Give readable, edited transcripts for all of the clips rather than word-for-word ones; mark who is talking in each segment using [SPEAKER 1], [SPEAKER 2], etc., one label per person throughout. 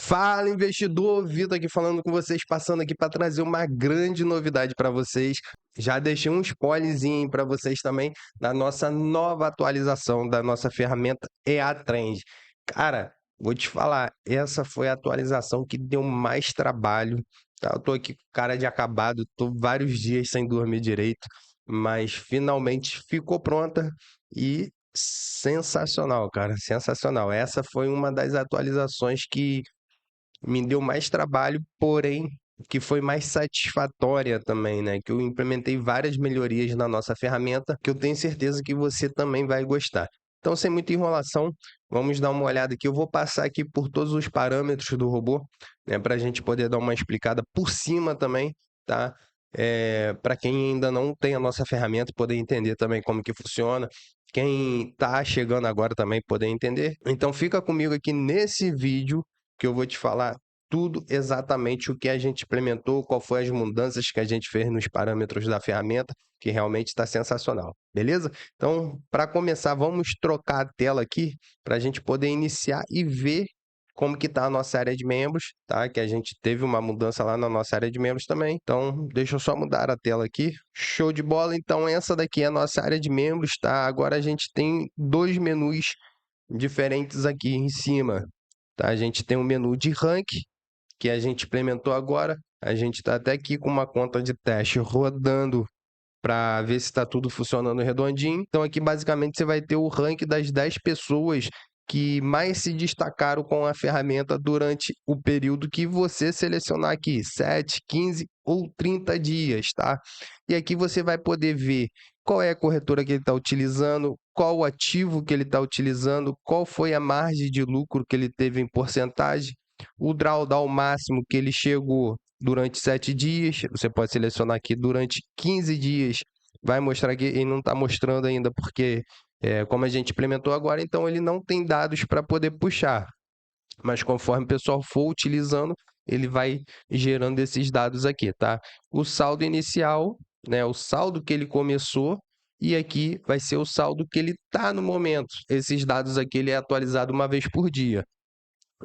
[SPEAKER 1] Fala, investidor! Vitor aqui falando com vocês, passando aqui para trazer uma grande novidade para vocês. Já deixei um spoilerzinho para vocês também da nossa nova atualização da nossa ferramenta EA Trend. Cara, vou te falar, essa foi a atualização que deu mais trabalho. Tá? Eu tô aqui com cara de acabado, tô vários dias sem dormir direito, mas finalmente ficou pronta e sensacional, cara, sensacional. Essa foi uma das atualizações que me deu mais trabalho, porém que foi mais satisfatória também, né? Que eu implementei várias melhorias na nossa ferramenta, que eu tenho certeza que você também vai gostar. Então, sem muita enrolação, vamos dar uma olhada aqui. Eu vou passar aqui por todos os parâmetros do robô, né? Para a gente poder dar uma explicada por cima também, tá? Para quem ainda não tem a nossa ferramenta, poder entender também como que funciona. Quem está chegando agora também poder entender. Então, fica comigo aqui nesse vídeo que eu vou te falar tudo exatamente o que a gente implementou, qual foi as mudanças que a gente fez nos parâmetros da ferramenta, que realmente está sensacional, beleza? Então, para começar, vamos trocar a tela aqui para a gente poder iniciar e ver como que está a nossa área de membros, tá? Que a gente teve uma mudança lá na nossa área de membros também. Então, deixa eu só mudar a tela aqui. Show de bola. Então, essa daqui é a nossa área de membros, tá? Agora a gente tem dois menus diferentes aqui em cima. Tá? A gente tem um menu de rank, que a gente implementou agora. A gente está até aqui com uma conta de teste rodando para ver se está tudo funcionando redondinho. Então, aqui basicamente você vai ter o rank das 10 pessoas que mais se destacaram com a ferramenta durante o período que você selecionar aqui, 7, 15 ou 30 dias, tá? E aqui você vai poder ver qual é a corretora que ele está utilizando, qual o ativo que ele está utilizando, qual foi a margem de lucro que ele teve em porcentagem, o drawdown máximo que ele chegou durante 7 dias, você pode selecionar aqui durante 15 dias, vai mostrar aqui, e não está mostrando ainda porque como a gente implementou agora, então ele não tem dados para poder puxar, mas conforme o pessoal for utilizando, ele vai gerando esses dados aqui, tá? O saldo inicial, né, o saldo que ele começou, e aqui vai ser o saldo que ele está no momento. Esses dados aqui ele é atualizado uma vez por dia.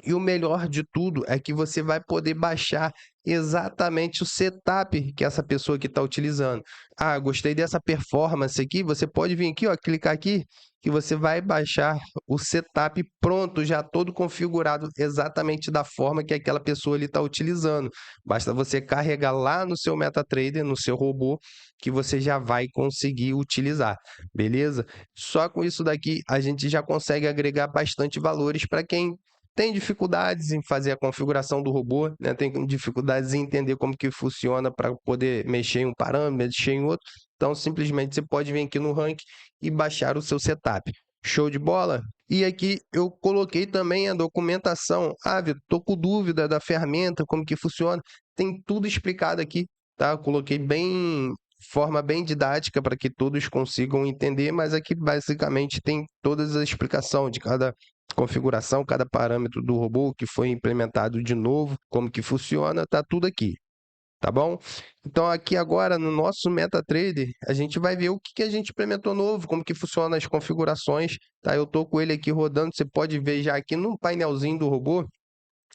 [SPEAKER 1] E o melhor de tudo é que você vai poder baixar exatamente o setup que essa pessoa que está utilizando. Ah, gostei dessa performance aqui, você pode vir aqui, ó, clicar aqui, que você vai baixar o setup pronto, já todo configurado exatamente da forma que aquela pessoa está utilizando. Basta você carregar lá no seu MetaTrader, no seu robô, que você já vai conseguir utilizar, beleza? Só com isso daqui a gente já consegue agregar bastante valores para quem tem dificuldades em fazer a configuração do robô, né? Tem dificuldades em entender como que funciona para poder mexer em um parâmetro, mexer em outro. Então, simplesmente você pode vir aqui no rank e baixar o seu setup. Show de bola? E aqui eu coloquei também a documentação. Ah, Vitor, estou com dúvida da ferramenta, como que funciona. Tem tudo explicado aqui, tá? Eu coloquei forma bem didática para que todos consigam entender, mas aqui basicamente tem toda a explicação de cada configuração, cada parâmetro do robô que foi implementado de novo, como que funciona, tá tudo aqui, tá bom? Então aqui agora no nosso MetaTrader, a gente vai ver o que a gente implementou novo, como que funciona as configurações, tá? Eu tô com ele aqui rodando, você pode ver já aqui no painelzinho do robô,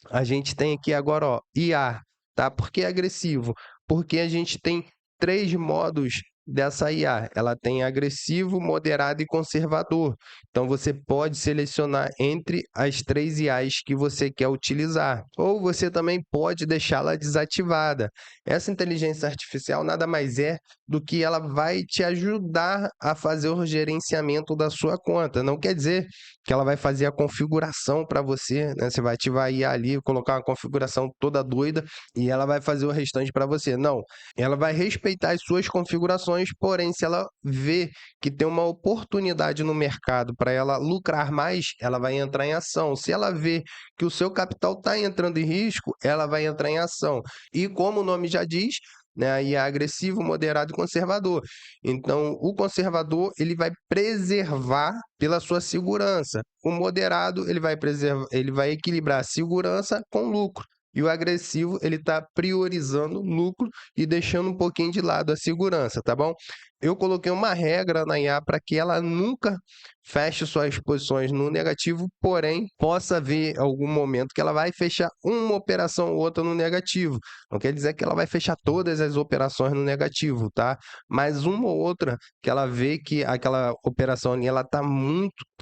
[SPEAKER 1] a gente tem aqui agora, ó, IA, tá? Por que agressivo? Porque a gente tem 3 modos dessa IA. Ela tem agressivo, moderado e conservador. Então, você pode selecionar entre as 3 IAs que você quer utilizar. Ou você também pode deixá-la desativada. Essa inteligência artificial nada mais é do que ela vai te ajudar a fazer o gerenciamento da sua conta. Não quer dizer que ela vai fazer a configuração para você, né? Você vai ativar a IA ali, colocar uma configuração toda doida e ela vai fazer o restante para você. Não, ela vai respeitar as suas configurações, porém, se ela vê que tem uma oportunidade no mercado para ela lucrar mais, ela vai entrar em ação. Se ela vê que o seu capital está entrando em risco, ela vai entrar em ação. E como o nome já diz, né, e é agressivo, moderado e conservador. Então, o conservador ele vai preservar pela sua segurança. O moderado ele vai equilibrar segurança com lucro. E o agressivo, ele está priorizando o lucro e deixando um pouquinho de lado a segurança, tá bom? Eu coloquei uma regra na IA para que ela nunca feche suas posições no negativo, porém, possa haver algum momento que ela vai fechar uma operação ou outra no negativo. Não quer dizer que ela vai fechar todas as operações no negativo, tá? Mas uma ou outra que ela vê que aquela operação ali, ela está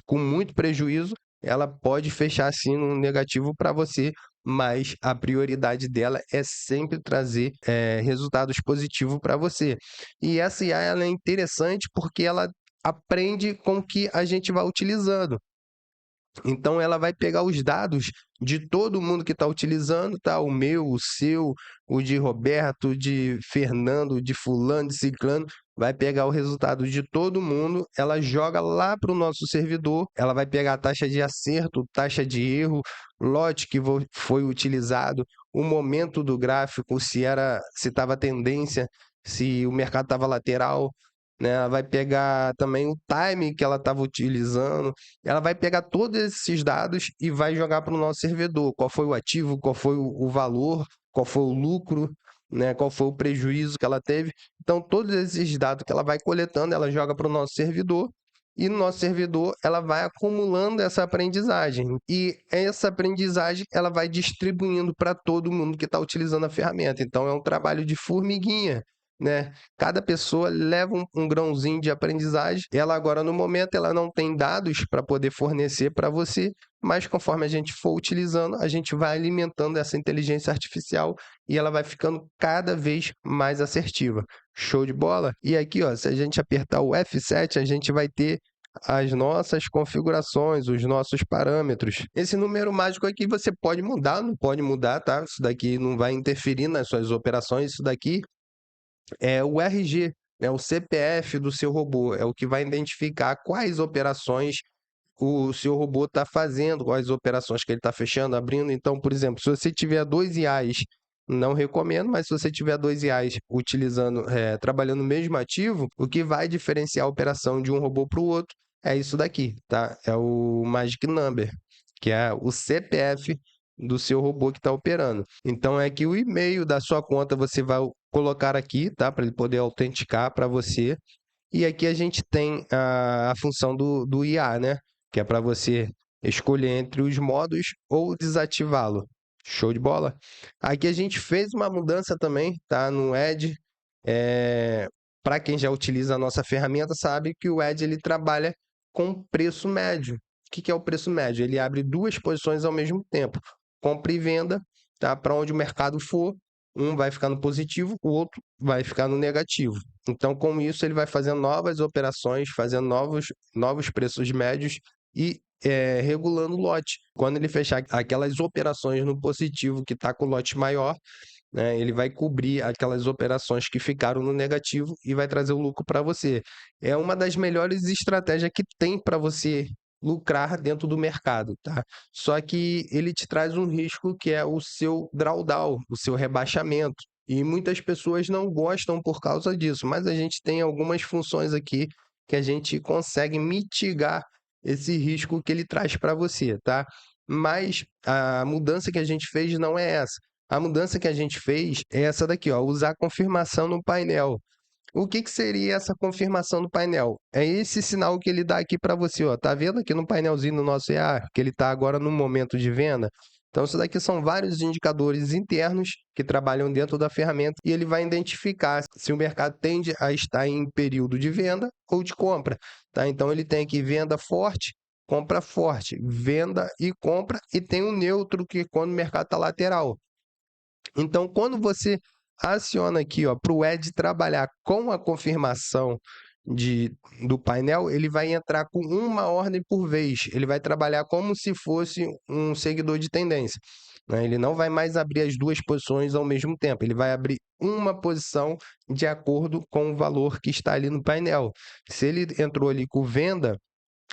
[SPEAKER 1] com muito prejuízo, ela pode fechar sim no negativo para você, mas a prioridade dela é sempre trazer resultados positivos para você. E essa IA ela é interessante porque ela aprende com o que a gente vai utilizando. Então, ela vai pegar os dados de todo mundo que está utilizando, tá? O meu, o seu, o de Roberto, de Fernando, de fulano, de ciclano, vai pegar o resultado de todo mundo, ela joga lá para o nosso servidor, ela vai pegar a taxa de acerto, taxa de erro, lote que foi utilizado, o momento do gráfico, se estava tendência, se o mercado estava lateral, né? Ela vai pegar também o time que ela estava utilizando, ela vai pegar todos esses dados e vai jogar para o nosso servidor. Qual foi o ativo, qual foi o valor, qual foi o lucro, né? Qual foi o prejuízo que ela teve. Então, todos esses dados que ela vai coletando, ela joga para o nosso servidor. E no nosso servidor, ela vai acumulando essa aprendizagem. E essa aprendizagem, ela vai distribuindo para todo mundo que está utilizando a ferramenta. Então, é um trabalho de formiguinha, né? Cada pessoa leva um grãozinho de aprendizagem. Ela agora, no momento, ela não tem dados para poder fornecer para você, mas conforme a gente for utilizando, a gente vai alimentando essa inteligência artificial e ela vai ficando cada vez mais assertiva. Show de bola? E aqui, ó, se a gente apertar o F7, a gente vai ter as nossas configurações, os nossos parâmetros. Esse número mágico aqui você pode mudar, não pode mudar, tá? Isso daqui não vai interferir nas suas operações, isso daqui é o RG, né, o CPF do seu robô, é o que vai identificar quais operações o seu robô está fazendo, quais operações que ele está fechando, abrindo. Então, por exemplo, se você tiver dois IAs, não recomendo, mas se você tiver dois IAs utilizando, trabalhando no mesmo ativo, o que vai diferenciar a operação de um robô para o outro é isso daqui, tá? É o Magic Number, que é o CPF do seu robô que está operando. Então, é que o e-mail da sua conta você vai colocar aqui, tá? Para ele poder autenticar para você. E aqui a gente tem a função do IA, né? Que é para você escolher entre os modos ou desativá-lo. Show de bola? Aqui a gente fez uma mudança também, tá? No Edge. Para quem já utiliza a nossa ferramenta, sabe que o Edge ele trabalha com preço médio. O que é o preço médio? Ele abre duas posições ao mesmo tempo, compra e venda, tá? Para onde o mercado for, um vai ficar no positivo, o outro vai ficar no negativo. Então, com isso, ele vai fazendo novas operações, fazendo novos preços médios e regulando o lote. Quando ele fechar aquelas operações no positivo que está com o lote maior, né, ele vai cobrir aquelas operações que ficaram no negativo e vai trazer o lucro para você. É uma das melhores estratégias que tem para você lucrar dentro do mercado, tá? Só que ele te traz um risco que é o seu drawdown, o seu rebaixamento. E muitas pessoas não gostam por causa disso, mas a gente tem algumas funções aqui que a gente consegue mitigar esse risco que ele traz para você, tá? Mas a mudança que a gente fez não é essa. A mudança que a gente fez é essa daqui, ó, usar confirmação no painel. O que seria essa confirmação do painel? É esse sinal que ele dá aqui para você, ó. Tá vendo aqui no painelzinho do nosso EA, que ele está agora no momento de venda? Então, isso daqui são vários indicadores internos que trabalham dentro da ferramenta e ele vai identificar se o mercado tende a estar em período de venda ou de compra, tá? Então, ele tem aqui venda forte, compra forte, venda e compra, e tem um neutro que é quando o mercado está lateral. Então, quando você aciona aqui para o Edge trabalhar com a confirmação do painel, ele vai entrar com uma ordem por vez. Ele vai trabalhar como se fosse um seguidor de tendência, né? Ele não vai mais abrir as duas posições ao mesmo tempo. Ele vai abrir uma posição de acordo com o valor que está ali no painel. Se ele entrou ali com venda,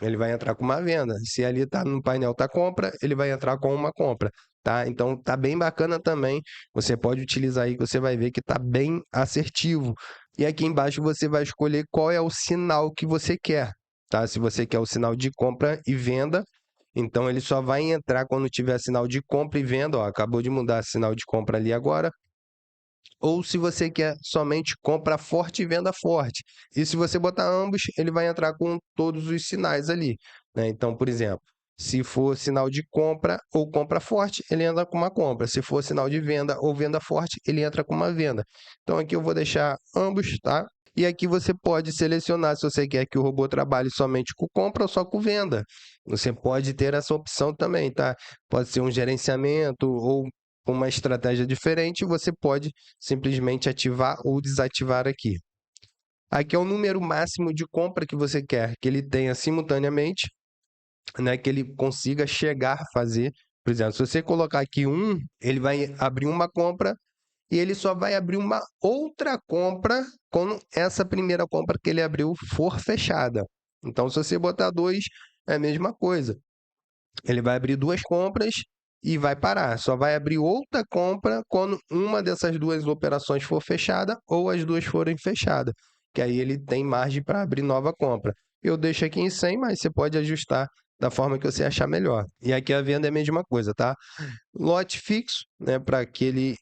[SPEAKER 1] ele vai entrar com uma venda. Se ali está no painel tá compra, ele vai entrar com uma compra, tá? Então tá bem bacana também. Você pode utilizar aí que você vai ver que tá bem assertivo. E aqui embaixo você vai escolher qual é o sinal que você quer, tá? Se você quer o sinal de compra e venda, Então, ele só vai entrar quando tiver sinal de compra e venda, ó, acabou de mudar sinal de compra ali agora, ou se você quer somente compra forte e venda forte. E se você botar ambos, ele vai entrar com todos os sinais ali, né? Então, por exemplo, se for sinal de compra ou compra forte, ele entra com uma compra. Se for sinal de venda ou venda forte, ele entra com uma venda. Então, aqui eu vou deixar ambos, tá? E aqui você pode selecionar se você quer que o robô trabalhe somente com compra ou só com venda. Você pode ter essa opção também, tá? Pode ser um gerenciamento ou uma estratégia diferente, você pode simplesmente ativar ou desativar aqui. Aqui é o número máximo de compra que você quer que ele tenha simultaneamente, né, que ele consiga chegar a fazer. Por exemplo, se você colocar aqui ele vai abrir uma compra e ele só vai abrir uma outra compra quando essa primeira compra que ele abriu for fechada. Então, se você botar 2, é a mesma coisa. Ele vai abrir 2 compras e vai parar. Só vai abrir outra compra quando uma dessas 2 operações for fechada ou as 2 forem fechadas, que aí ele tem margem para abrir nova compra. Eu deixo aqui em 100, mas você pode ajustar da forma que você achar melhor. E aqui a venda é a mesma coisa, tá? Lote fixo, né, para que ele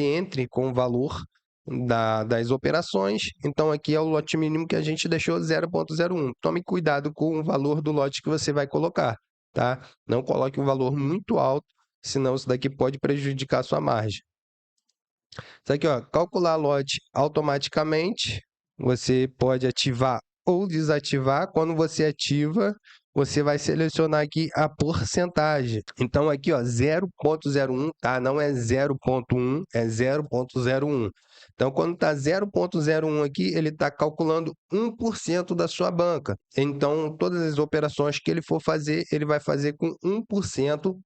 [SPEAKER 1] entre com o valor das operações. Então, aqui é o lote mínimo que a gente deixou 0,01. Tome cuidado com o valor do lote que você vai colocar, tá? Não coloque um valor muito alto, senão isso daqui pode prejudicar a sua margem. Isso aqui, ó, calcular lote automaticamente. Você pode ativar ou desativar. Quando você ativa, você vai selecionar aqui a porcentagem. Então, aqui, ó, 0,01, tá? Não é 0,1, é 0,01. Então, quando está 0,01 aqui, ele está calculando 1% da sua banca. Então, todas as operações que ele for fazer, ele vai fazer com 1%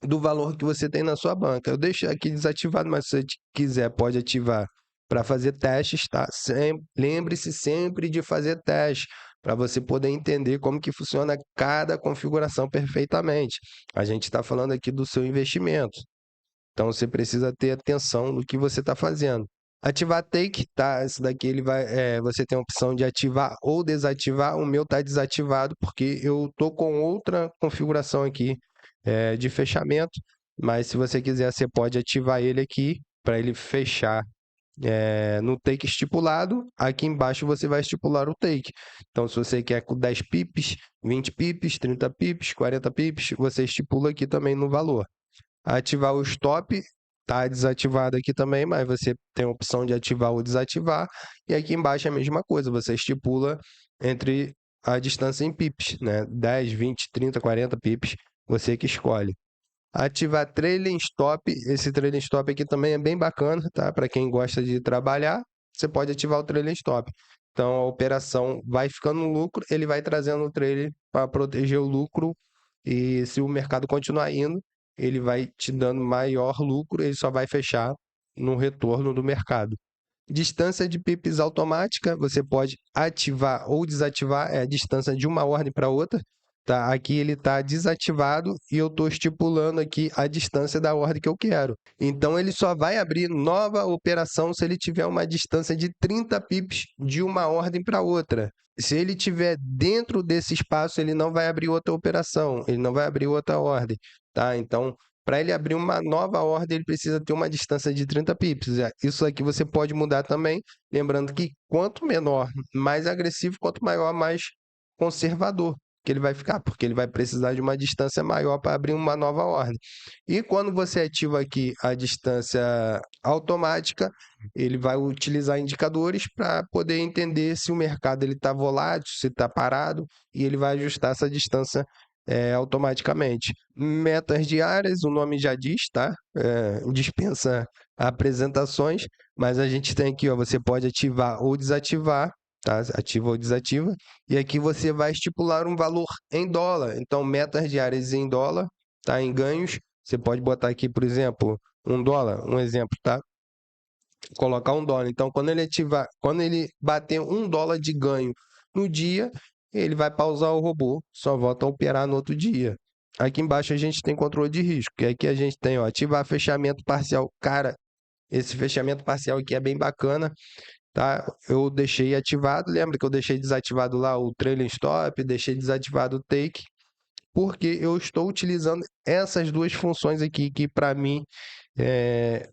[SPEAKER 1] do valor que você tem na sua banca. Eu deixo aqui desativado, mas se você quiser, pode ativar para fazer testes, tá? Lembre-se sempre de fazer testes para você poder entender como que funciona cada configuração perfeitamente. A gente está falando aqui do seu investimento, então você precisa ter atenção no que você está fazendo. Ativar take, tá? Esse daqui ele vai, você tem a opção de ativar ou desativar. O meu está desativado porque eu tô com outra configuração aqui de fechamento. Mas se você quiser, você pode ativar ele aqui para ele fechar no take estipulado. Aqui embaixo você vai estipular o take. Então, se você quer com 10 pips, 20 pips, 30 pips, 40 pips, você estipula aqui também no valor. Ativar o stop, tá desativado aqui também, mas você tem a opção de ativar ou desativar. E aqui embaixo é a mesma coisa, você estipula entre a distância em pips, né? 10, 20, 30, 40 pips, você que escolhe. Ativar trailing stop, esse trailing stop aqui também é bem bacana, tá? Para quem gosta de trabalhar, você pode ativar o trailing stop. Então a operação vai ficando no lucro, ele vai trazendo o trailer para proteger o lucro e se o mercado continuar indo, ele vai te dando maior lucro, ele só vai fechar no retorno do mercado. Distância de pips automática, você pode ativar ou desativar, é a distância de uma ordem para outra. Tá? Aqui ele está desativado e eu estou estipulando aqui a distância da ordem que eu quero. Então ele só vai abrir nova operação se ele tiver uma distância de 30 pips de uma ordem para outra. Se ele tiver dentro desse espaço, ele não vai abrir outra operação, ele não vai abrir outra ordem. Tá? Então, para ele abrir uma nova ordem, ele precisa ter uma distância de 30 pips. Isso aqui você pode mudar também, lembrando que quanto menor, mais agressivo, quanto maior, mais conservador que ele vai ficar, porque ele vai precisar de uma distância maior para abrir uma nova ordem. E quando você ativa aqui a distância automática, ele vai utilizar indicadores para poder entender se o mercado está volátil, se está parado, e ele vai ajustar essa distância automaticamente. Metas diárias, o nome já diz, tá? Dispensa apresentações, mas a gente tem aqui, ó, você pode ativar ou desativar, tá? Ativa ou desativa. E aqui você vai estipular um valor em dólar. Então, metas diárias em dólar, tá? Em ganhos, você pode botar aqui, por exemplo, $1, um exemplo, tá? Colocar $1. Então, quando ele bater $1 de ganho no dia, ele vai pausar o robô, só volta a operar no outro dia. Aqui embaixo a gente tem controle de risco, que aqui a gente tem, ó, ativar fechamento parcial. Cara, esse fechamento parcial aqui é bem bacana, tá? Eu deixei ativado, lembra que eu deixei desativado lá o trailing stop, deixei desativado o take, porque eu estou utilizando essas duas funções aqui que para mim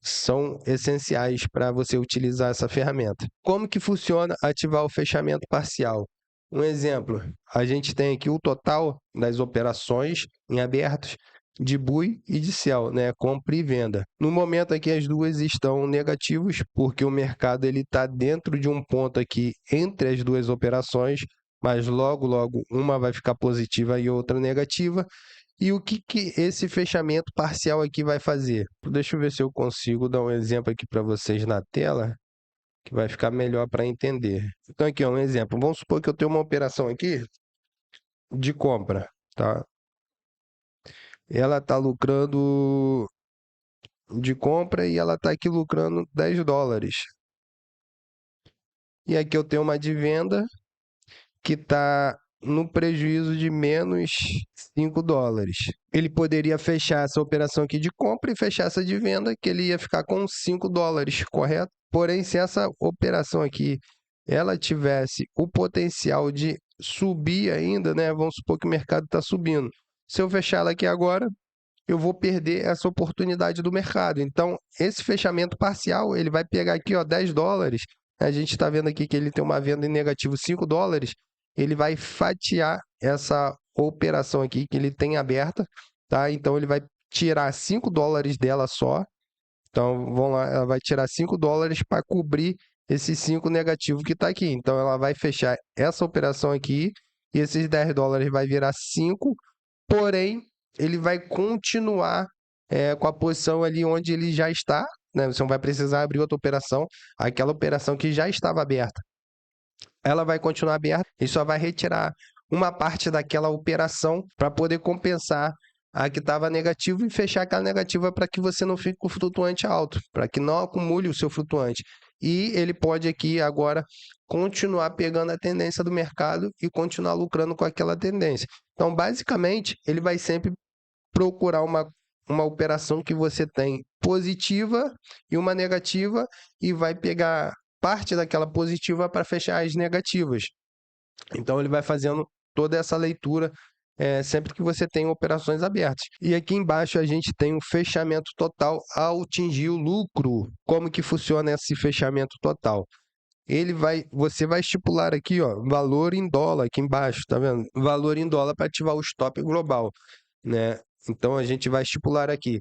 [SPEAKER 1] são essenciais para você utilizar essa ferramenta. Como que funciona ativar o fechamento parcial? Um exemplo, a gente tem aqui o total das operações em abertos de buy e de sell, né? Compra e venda. No momento aqui as duas estão negativos, porque o mercado ele está dentro de um ponto aqui entre as duas operações, mas logo uma vai ficar positiva e outra negativa. E o que esse fechamento parcial aqui vai fazer? Deixa eu ver se eu consigo dar um exemplo aqui para vocês na tela, que vai ficar melhor para entender. Então aqui, ó, um exemplo. Vamos supor que eu tenho uma operação aqui de compra, tá? Ela está lucrando de compra e ela está aqui lucrando 10 dólares. E aqui eu tenho uma de venda que está no prejuízo de menos 5 dólares. Ele poderia fechar essa operação aqui de compra e fechar essa de venda, que ele ia ficar com 5 dólares, correto? Porém, se essa operação aqui ela tivesse o potencial de subir ainda, né? Vamos supor que o mercado está subindo. Se eu fechar ela aqui agora, eu vou perder essa oportunidade do mercado. Então, esse fechamento parcial, ele vai pegar aqui, ó, 10 dólares. A gente está vendo aqui que ele tem uma venda em negativo 5 dólares. Ele vai fatiar essa operação aqui que ele tem aberta, tá? Então, ele vai tirar 5 dólares dela só. Então, vamos lá, ela vai tirar 5 dólares para cobrir esse 5 negativo que está aqui. Então, ela vai fechar essa operação aqui e esses 10 dólares vai virar 5, porém, ele vai continuar com a posição ali onde ele já está, né? Você não vai precisar abrir outra operação, aquela operação que já estava aberta, ela vai continuar aberta e só vai retirar uma parte daquela operação para poder compensar a que estava negativa e fechar aquela negativa para que você não fique com o flutuante alto, para que não acumule o seu flutuante. E ele pode aqui agora continuar pegando a tendência do mercado e continuar lucrando com aquela tendência. Então, basicamente, ele vai sempre procurar uma operação que você tem positiva e uma negativa e vai pegar parte daquela positiva para fechar as negativas. Então, ele vai fazendo toda essa leitura sempre que você tem operações abertas. E aqui embaixo a gente tem o fechamento total ao atingir o lucro. Como que funciona esse fechamento total? Você vai estipular aqui, ó, valor em dólar aqui embaixo, tá vendo? Valor em dólar para ativar o stop global, né? Então a gente vai estipular aqui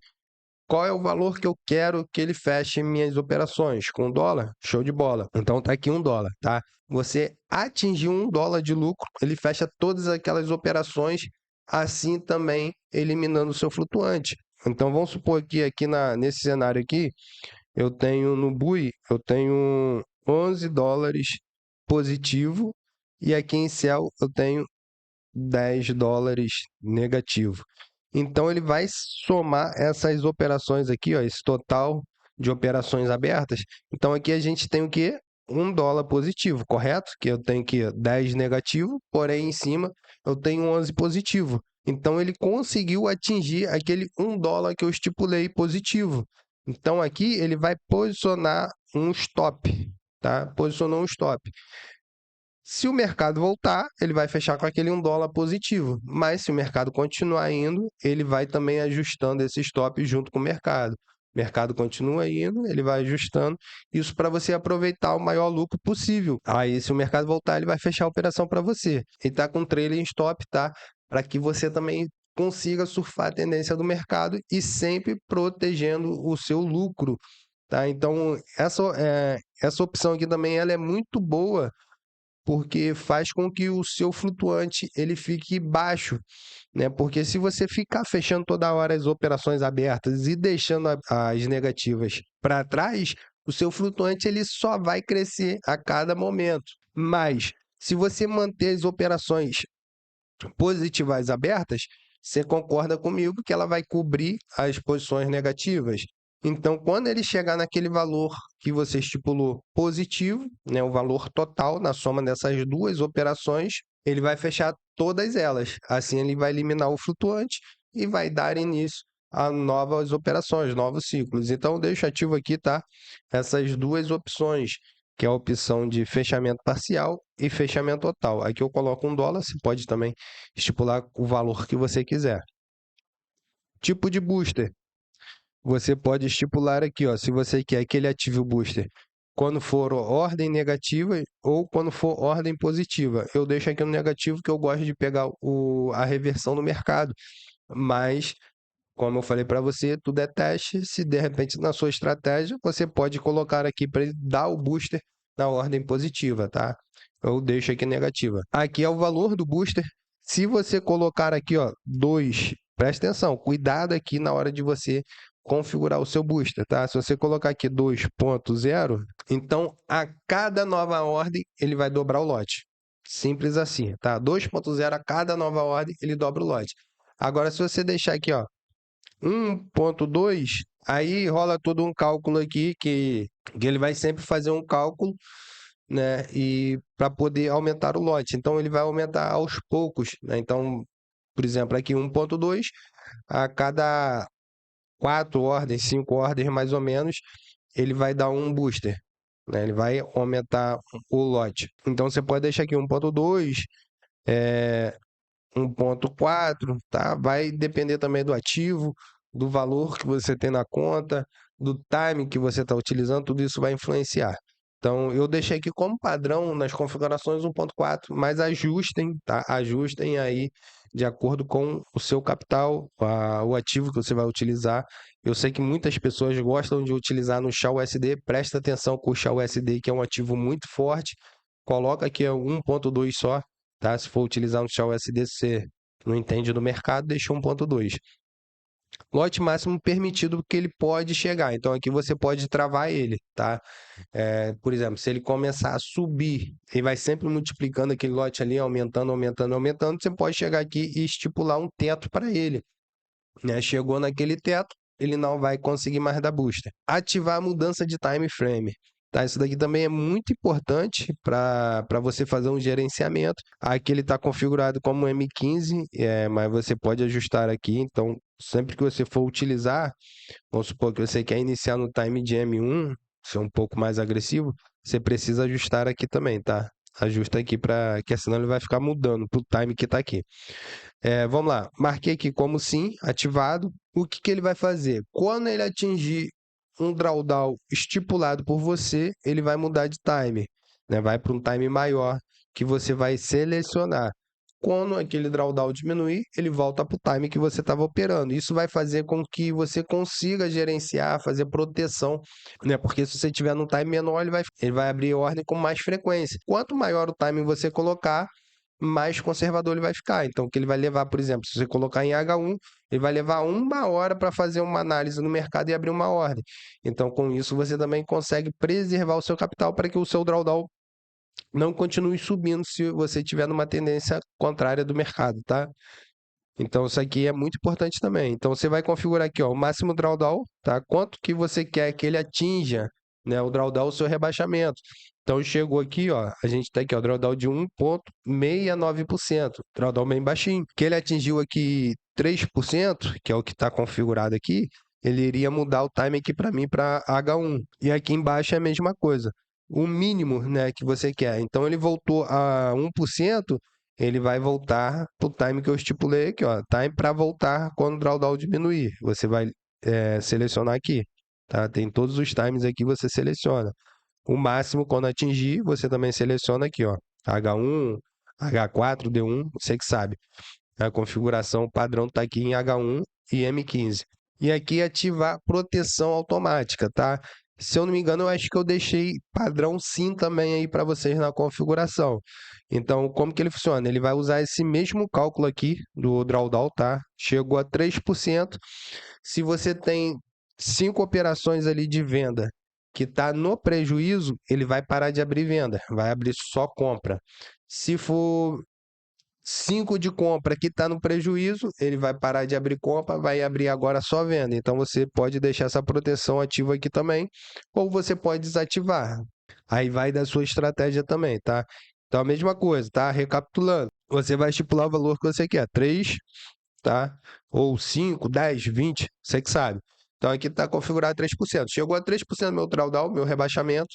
[SPEAKER 1] qual é o valor que eu quero que ele feche minhas operações. Com dólar? Show de bola. Então tá aqui $1, tá? Você atingiu $1 de lucro, ele fecha todas aquelas operações, assim também eliminando o seu flutuante. Então vamos supor que aqui nesse cenário aqui, eu tenho no BUI, eu tenho 11 dólares positivo e aqui em Sell eu tenho 10 dólares negativo. Então, ele vai somar essas operações aqui, ó, esse total de operações abertas. Então, aqui a gente tem o quê? $1 positivo, correto? Que eu tenho aqui 10 negativo, porém em cima eu tenho 11 positivo. Então, ele conseguiu atingir aquele $1 que eu estipulei positivo. Então, aqui ele vai posicionar um stop, tá? Posicionou um stop. Se o mercado voltar, ele vai fechar com aquele $1 positivo. Mas se o mercado continuar indo, ele vai também ajustando esse stop junto com o mercado. O mercado continua indo, ele vai ajustando. Isso para você aproveitar o maior lucro possível. Aí, se o mercado voltar, ele vai fechar a operação para você. Ele está com trailing stop, tá? Para que você também consiga surfar a tendência do mercado e sempre protegendo o seu lucro, tá? Então, essa opção aqui também ela é muito boa porque faz com que o seu flutuante ele fique baixo, né? Porque se você ficar fechando toda hora as operações abertas e deixando as negativas para trás, o seu flutuante ele só vai crescer a cada momento. Mas se você manter as operações positivas abertas, você concorda comigo que ela vai cobrir as posições negativas. Então, quando ele chegar naquele valor que você estipulou positivo, né, o valor total na soma dessas duas operações, ele vai fechar todas elas. Assim, ele vai eliminar o flutuante e vai dar início a novas operações, novos ciclos. Então, eu deixo ativo aqui, tá? Essas duas opções, que é a opção de fechamento parcial e fechamento total. Aqui eu coloco $1, você pode também estipular o valor que você quiser. Tipo de booster, você pode estipular aqui, ó, se você quer que ele ative o booster quando for ordem negativa ou quando for ordem positiva. Eu deixo aqui no negativo que eu gosto de pegar a reversão no mercado, mas como eu falei para você, tudo é teste. Se de repente na sua estratégia, você pode colocar aqui para ele dar o booster na ordem positiva, tá? Eu deixo aqui negativa. Aqui é o valor do booster. Se você colocar aqui, ó, 2, presta atenção, cuidado aqui na hora de você configurar o seu booster, tá? Se você colocar aqui 2.0, então a cada nova ordem ele vai dobrar o lote. Simples assim, tá? 2.0 a cada nova ordem ele dobra o lote. Agora, se você deixar aqui, ó, 1.2, aí rola todo um cálculo aqui que ele vai sempre fazer um cálculo, né? E para poder aumentar o lote. Então ele vai aumentar aos poucos, né? Então, por exemplo, aqui 1.2, a cada 4 ordens, 5 ordens mais ou menos, ele vai dar um booster, né? Ele vai aumentar o lote. Então você pode deixar aqui 1.2, 1.4, tá? Vai depender também do ativo, do valor que você tem na conta, do time que você está utilizando, tudo isso vai influenciar. Então, eu deixei aqui como padrão nas configurações 1.4, mas ajustem, tá? Ajustem aí de acordo com o seu capital, o ativo que você vai utilizar. Eu sei que muitas pessoas gostam de utilizar no XAUSD, presta atenção com o XAUSD, que é um ativo muito forte. Coloca aqui 1.2 só, tá? Se for utilizar um XAUSD, você não entende do mercado, deixa 1.2. Lote máximo permitido que ele pode chegar. Então, aqui você pode travar ele, tá? Por exemplo, se ele começar a subir, ele vai sempre multiplicando aquele lote ali, aumentando, aumentando, aumentando. Você pode chegar aqui e estipular um teto para ele, né? Chegou naquele teto, ele não vai conseguir mais dar booster. Ativar a mudança de time frame. Tá, isso daqui também é muito importante para você fazer um gerenciamento. Aqui ele está configurado como M15, mas você pode ajustar aqui. Então, sempre que você for utilizar, vamos supor que você quer iniciar no time de M1, ser um pouco mais agressivo, você precisa ajustar aqui também, tá? Ajusta aqui para que senão ele vai ficar mudando para o time que está aqui. Vamos lá, marquei aqui como sim, ativado. O que ele vai fazer? Quando ele atingir um drawdown estipulado por você, ele vai mudar de time, né? Vai para um time maior que você vai selecionar. Quando aquele drawdown diminuir, ele volta para o time que você estava operando. Isso vai fazer com que você consiga gerenciar, fazer proteção, né? Porque se você tiver num time menor, ele vai abrir ordem com mais frequência. Quanto maior o time você colocar, mais conservador ele vai ficar. Então, o que ele vai levar, por exemplo, se você colocar em H1, ele vai levar 1 hora para fazer uma análise no mercado e abrir uma ordem. Então, com isso, você também consegue preservar o seu capital para que o seu drawdown não continue subindo se você tiver numa tendência contrária do mercado, tá? Então, isso aqui é muito importante também. Então, você vai configurar aqui, ó, o máximo drawdown, tá? Quanto que você quer que ele atinja, né? O drawdown, o seu rebaixamento. Então, chegou aqui, ó, a gente tem aqui, ó, drawdown de 1,69%, drawdown bem baixinho. Que ele atingiu aqui 3%, que é o que está configurado aqui, ele iria mudar o time aqui para mim para H1. E aqui embaixo é a mesma coisa. O mínimo, né, que você quer. Então, ele voltou a 1%, ele vai voltar para o time que eu estipulei aqui, ó. Time para voltar quando o drawdown diminuir. Você vai selecionar aqui, tá? Tem todos os times aqui, você seleciona. O máximo quando atingir, você também seleciona aqui, ó. H1, H4, D1, você que sabe. A configuração padrão está aqui em H1 e M15. E aqui ativar proteção automática, tá? Se eu não me engano, eu acho que eu deixei padrão sim também aí para vocês na configuração. Então, como que ele funciona? Ele vai usar esse mesmo cálculo aqui do drawdown, tá? Chegou a 3%. Se você tem 5 operações ali de venda que está no prejuízo, ele vai parar de abrir venda, vai abrir só compra. Se for 5 de compra que está no prejuízo, ele vai parar de abrir compra, vai abrir agora só venda. Então você pode deixar essa proteção ativa aqui também, ou você pode desativar. Aí vai da sua estratégia também, tá? Então a mesma coisa, tá? Recapitulando, você vai estipular o valor que você quer, 3, tá? Ou 5, 10, 20, você que sabe. Então aqui está configurado 3%. Chegou a 3% meu drawdown, meu rebaixamento.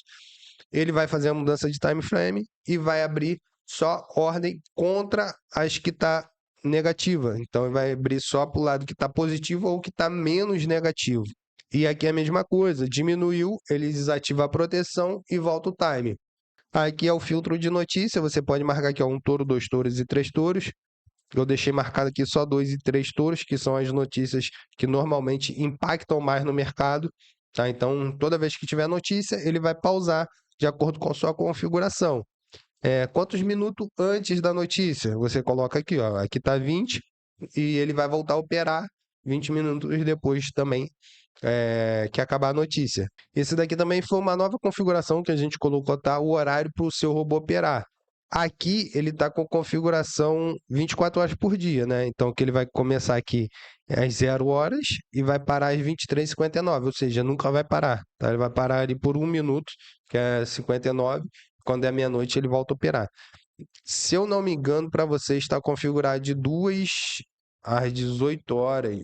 [SPEAKER 1] ele vai fazer a mudança de time frame e vai abrir só ordem contra as que está negativa. Então, ele vai abrir só para o lado que está positivo ou que está menos negativo. E aqui é a mesma coisa, diminuiu, ele desativa a proteção e volta o time. Aqui é o filtro de notícia, você pode marcar aqui ó, um touro, dois touros e três touros. Eu deixei marcado aqui só 2 e 3 touros, que são as notícias que normalmente impactam mais no mercado. Tá? Então, toda vez que tiver notícia, ele vai pausar de acordo com a sua configuração. Quantos minutos antes da notícia? Você coloca aqui, ó, aqui está 20 e ele vai voltar a operar 20 minutos depois também que acabar a notícia. Esse daqui também foi uma nova configuração que a gente colocou, tá? O horário para o seu robô operar. Aqui ele está com configuração 24 horas por dia, né? Então que ele vai começar aqui às 0 horas e vai parar às 23h59, ou seja, nunca vai parar, tá? Ele vai parar ali por 1 minuto, que é 59, quando é meia-noite ele volta a operar. Se eu não me engano, para você está configurado de 2 às 18 horas.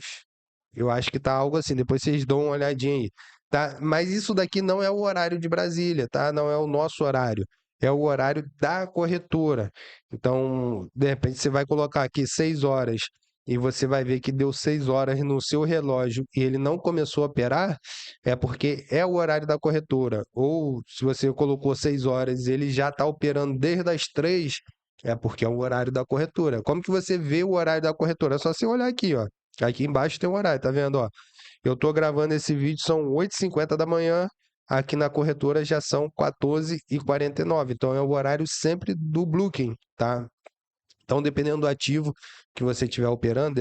[SPEAKER 1] Eu acho que tá algo assim, depois vocês dão uma olhadinha aí, tá? Mas isso daqui não é o horário de Brasília, tá? Não é o nosso horário, é o horário da corretora. Então, de repente você vai colocar aqui 6 horas e você vai ver que deu 6 horas no seu relógio e ele não começou a operar, é porque é o horário da corretora. Ou se você colocou 6 horas e ele já está operando desde as 3, é porque é o horário da corretora. Como que você vê o horário da corretora? É só você olhar aqui, ó. Aqui embaixo tem um horário, tá vendo? Ó, eu tô gravando esse vídeo, são 8h50 da manhã. Aqui na corretora já são 14h49. Então é o horário sempre do Blueking, tá? Então, dependendo do ativo que você estiver operando,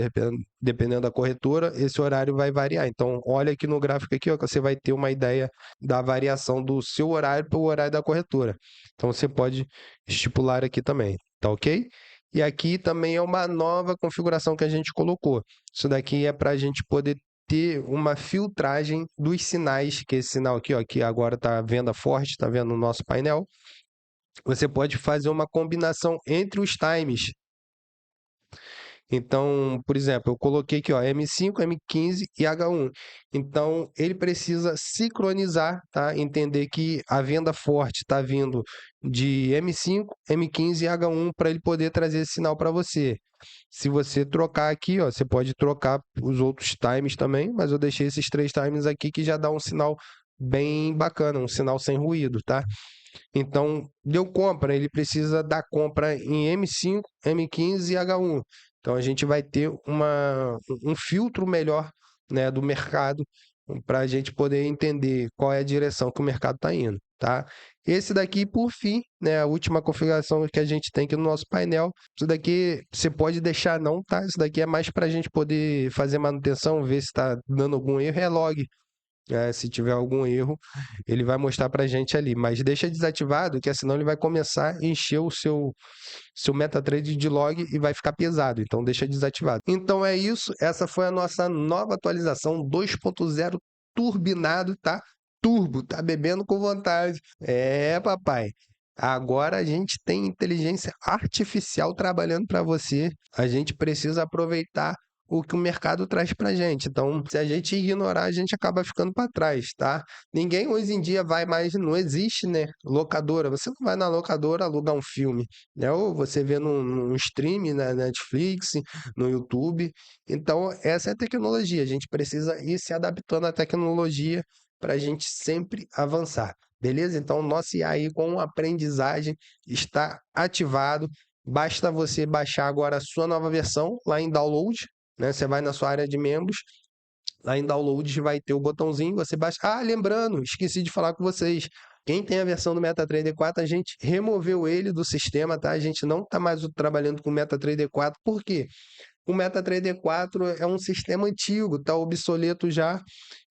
[SPEAKER 1] dependendo da corretora, esse horário vai variar. Então, olha aqui no gráfico aqui, ó, que você vai ter uma ideia da variação do seu horário para o horário da corretora. Então, você pode estipular aqui também, tá ok? E aqui também é uma nova configuração que a gente colocou. Isso daqui é para a gente poder ter uma filtragem dos sinais, que esse sinal aqui, ó, que agora está venda forte, está vendo no nosso painel. Você pode fazer uma combinação entre os times. Então, por exemplo, eu coloquei aqui, ó, M5, M15 e H1. Então, ele precisa sincronizar, tá? Entender que a venda forte está vindo de M5, M15 e H1 para ele poder trazer esse sinal para você. Se você trocar aqui, ó, você pode trocar os outros times também, mas eu deixei esses 3 times aqui que já dá um sinal bem bacana, um sinal sem ruído, tá? Então, deu compra, ele precisa dar compra em M5, M15 e H1. Então, a gente vai ter um filtro melhor, né, do mercado para a gente poder entender qual é a direção que o mercado está indo, tá? Esse daqui, por fim, né, a última configuração que a gente tem aqui no nosso painel. Isso daqui você pode deixar não, tá? Isso daqui é mais para a gente poder fazer manutenção, ver se está dando algum erro, é log. Se tiver algum erro, ele vai mostrar para a gente ali. Mas deixa desativado, que senão ele vai começar a encher o seu MetaTrader de log e vai ficar pesado. Então deixa desativado. Então é isso. Essa foi a nossa nova atualização 2.0 turbinado, tá? Turbo, tá bebendo com vontade. Papai. Agora a gente tem inteligência artificial trabalhando para você. A gente precisa aproveitar o que o mercado traz para a gente. Então, se a gente ignorar, a gente acaba ficando para trás, tá? Ninguém hoje em dia vai mais, não existe, né? Locadora. Você não vai na locadora alugar um filme, né? Ou você vê num stream, na Netflix, no YouTube. Então, essa é a tecnologia. A gente precisa ir se adaptando à tecnologia para a gente sempre avançar. Beleza? Então, nosso IA aí com aprendizagem está ativado. Basta você baixar agora a sua nova versão lá em download, né? Você vai na sua área de membros, lá em downloads vai ter o botãozinho, você baixa. Ah, lembrando, esqueci de falar com vocês. Quem tem a versão do MetaTrader 4, a gente removeu ele do sistema, tá? A gente não está mais trabalhando com o MetaTrader 4, por quê? O MetaTrader 4 é um sistema antigo, está obsoleto já,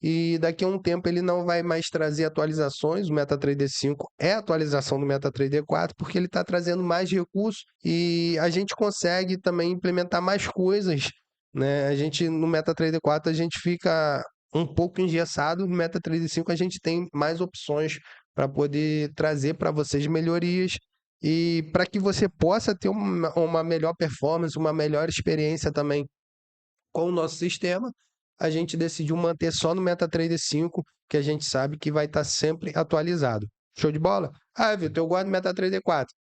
[SPEAKER 1] e daqui a um tempo ele não vai mais trazer atualizações. O MetaTrader 5 é a atualização do MetaTrader 4, porque ele está trazendo mais recursos e a gente consegue também implementar mais coisas, né? A gente, no MetaTrader 4, a gente fica um pouco engessado, no MetaTrader 5 a gente tem mais opções para poder trazer para vocês melhorias e para que você possa ter uma melhor performance, uma melhor experiência também com o nosso sistema, a gente decidiu manter só no MetaTrader 5, que a gente sabe que vai estar sempre atualizado. Show de bola? Ah, Vitor, eu gosto do MetaTrader 4.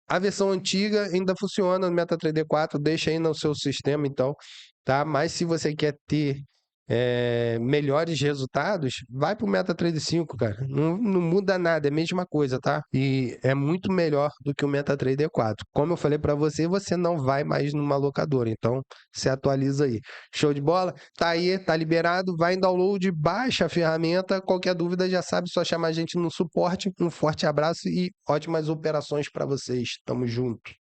[SPEAKER 1] A versão antiga ainda funciona no MetaTrader 4, deixa aí no seu sistema, então, tá? Mas se você quer ter melhores resultados, vai pro MetaTrader 5, cara. Não muda nada, é a mesma coisa, tá? E é muito melhor do que o MetaTrader 4. Como eu falei para você, você não vai mais numa locadora, então se atualiza aí. Show de bola? Tá aí, tá liberado, vai em download, baixa a ferramenta. Qualquer dúvida já sabe, só chamar a gente no suporte. Um forte abraço e ótimas operações para vocês. Tamo junto.